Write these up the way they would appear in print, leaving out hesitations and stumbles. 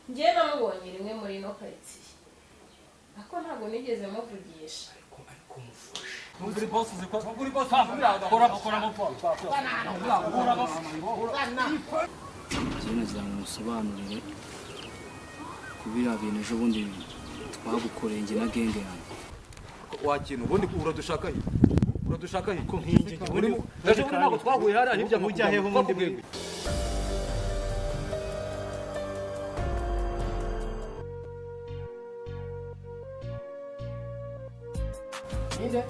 Njye namubonye rimwe muri no karitsiye. Ako ntabwo nigeze muvugisha. Ariko mufasha. Muri boss ziko. Muri boss kora mupfa. Nagira ngo musobanurire kubira bintu ejo bundi twagukoreye nge na genge yanjye. Wakintu ubundi uradushaka he ko nkingi muri ejo bundi ntabwo twaguye hariya hirya mu ujya heho mundi bwego. Inde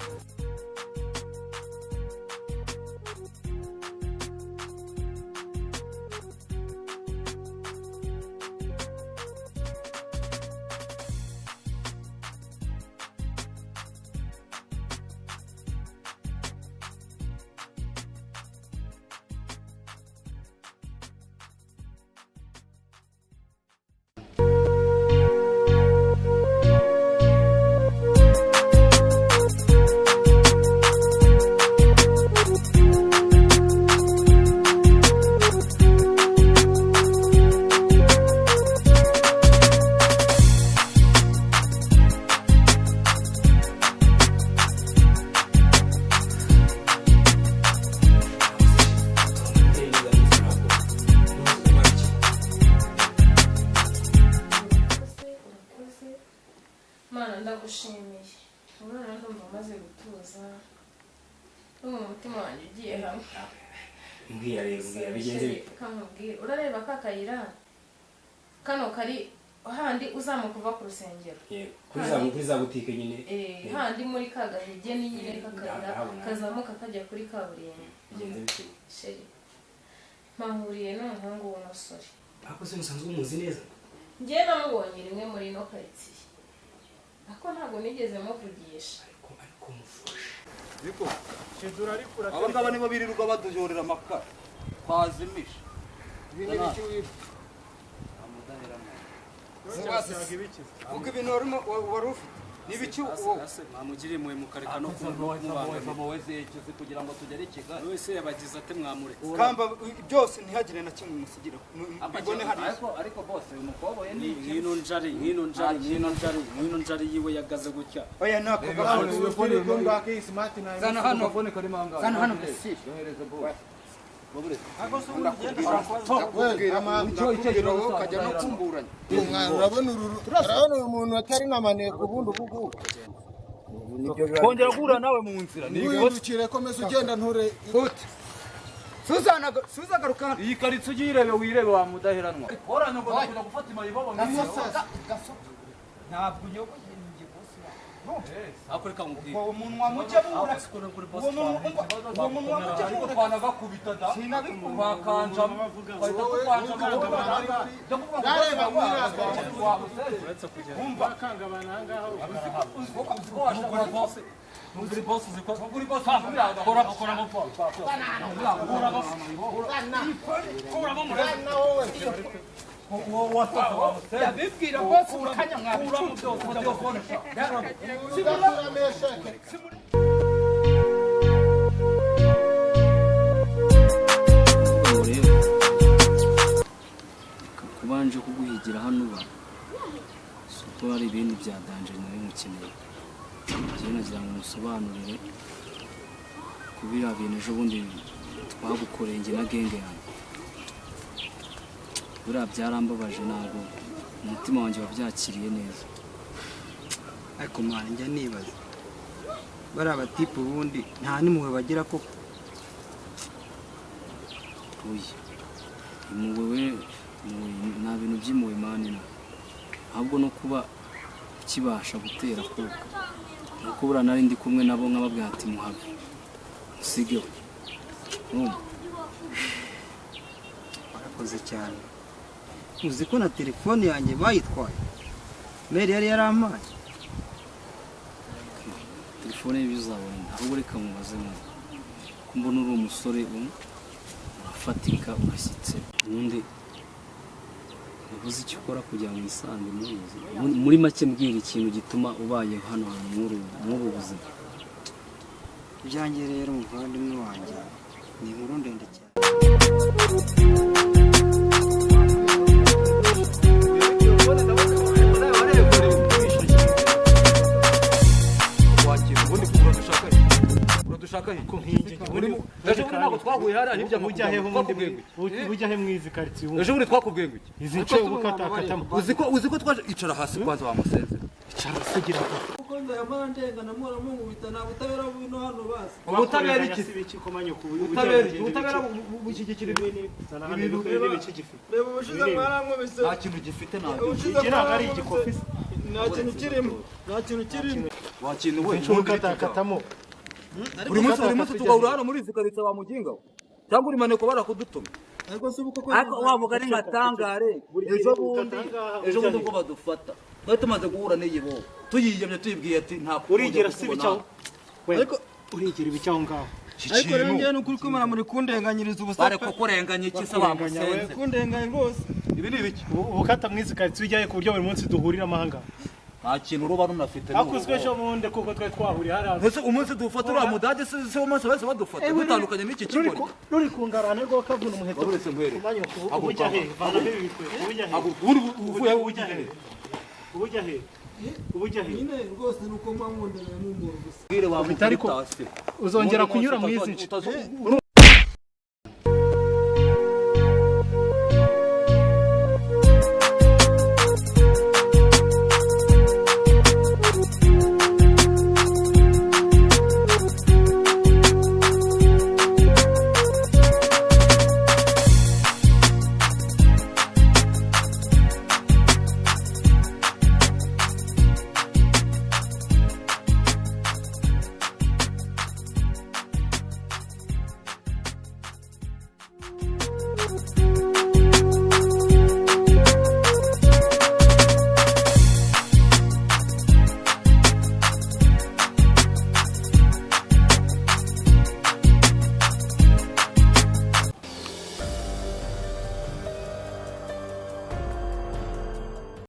Mana ndagushimiye. Urana ndumva maze gutuza. Umutima wanjye ugiye hamwe. Mbwira bigenze bite? Kamubwira. Urareba kakayira. Kano kari handi uzamuka kuva ku rusengero. Kuri za butike nyine. Handi muri kagahige ni nyine kakayira kazamuka kajya kuri kaburimbo. Bigenze bite? Sheri. Mahuriye n'umuhungu w'umusore. Ako se musanzwe umuzi neza? Njye namubonye rimwe muri no karitsiye. Ako ntabwo nigeze muvugisha. Ariko mufasha. Biko shedura ariko abangaba nibo birirwa badujorera amakara kwazimisha ibintu bicyuye amudaherana uko ibintu wari ufite nibiki mwamugiriye mwe mukareka no kumubanga wese cyose kugira ngo tugere Kigali wese yabagize ate mwamureka kamba byose ntihagire na kimwe musigira bibone hari ariko bose uyu mukobwa ye ni nkino njari yiwe yagaze gutya oya nako zana hano zana hano urabona uyu muntu atari namaneko ubundi ubugu kongera guhura nawe mu nzira wihindukire komeza ugenda nture Suza garuka iyi karitso ugirebe wirebe wa mudaheranwa horanya ngo nakunda gufata imayibobo ntabwo nyobo akoreka mubwira uwo munwa muke bura uwo munwa muke bura twanagakubita da bakanjamo bahita tukanjamo yareba mwiraka uretse kugenda umva kangabana ngaho muri boss ziko muri boss kora mupfa yabibwira bose ukanya mwakura mu byose telefone kubanje kuguhigira hano uba suko hari ibindi bya danje nari mukeneye. Njye nagira ngo musobanurire kubira bintu ejo bundi twagukoreye nge na genge yanjye. Buriya byarambabaje ntabwo umutima wanjye wabyakiriye neza. Ariko mwana njya nibaza bari abatipe ubundi nta n'impuhwe bagira koko. Oya impuhwe nta bintu by'impuhwe mani ahubwo no kuba ukibasha gutera koga nuko buriya nari ndi kumwe nabo nkababwira ati muhave musigeho. Warakoze cyane. Uzi ko na telefone yanjye bayitwaye Mary yari yarampaye. Telefone ye bizabona ahubwo reka mubaze mu kumbona uri umusore urafatika urashyitse ubundi ubuze icyo ukora kugira ngo wisange muzi muri make mbwira ikintu gituma ubaye hano muri buzima. Byanjye rero muvandimwe wanjye ni inkuru ndende cyane. twahuye hariya hirya mu ujya he twakubwiye ubundi ujya he mwizi quartier ejo bundi twakubwiye ngo izi nce ubukatakatamo uzi ko twaje icara hasi kwanza wamusenze cyara sigira kuko ndayamara ndengana mpora mungubita nta butabera bino hano basi ubutabera iki kikomanya ku ubutabera bushyigikira ibintu biki gifite reba ubushize mwarankubise nta kintu gifite ntabwo igira ari igikofi nta kintu kirimo wa kintu we ubukatakatamo buri munsi tugahura hano muri izi karitsiye wa muginga cyangwa uri maneko barakudutuma ariko wavuga ari ngatangare ejo bundi ubwo badufata twari tumaze guhura n'iyi bo tuyiyemye tuyibwiye ati nta urigera si bicaho ariko urigera ibicaho ngaho ariko rero njyewe n'ukuri kwimana muri kundenganyiriza ubusa bare kukurenganya iki se bamusenze kundenganya rwose ibi ni ibiki ubukata mwizi quartier ujyaye ku buryo buri munsi duhurira amahanga nta kintu ruba runafite akuzwe ejo bundi kuko twari twahuriye hariya ese umunsi dufata uriya mudage se umunsi wese badufata dutandukanye n'iki kigo ruri kungarane rwo kavuna umuheto uretse mpere ubujya he vana he bitwe ubujya he uvuye ujya he ubujya he nyine rwose nuko mpamundana n'umuntu gusa bwire wa uzongera kunyura mu izi nce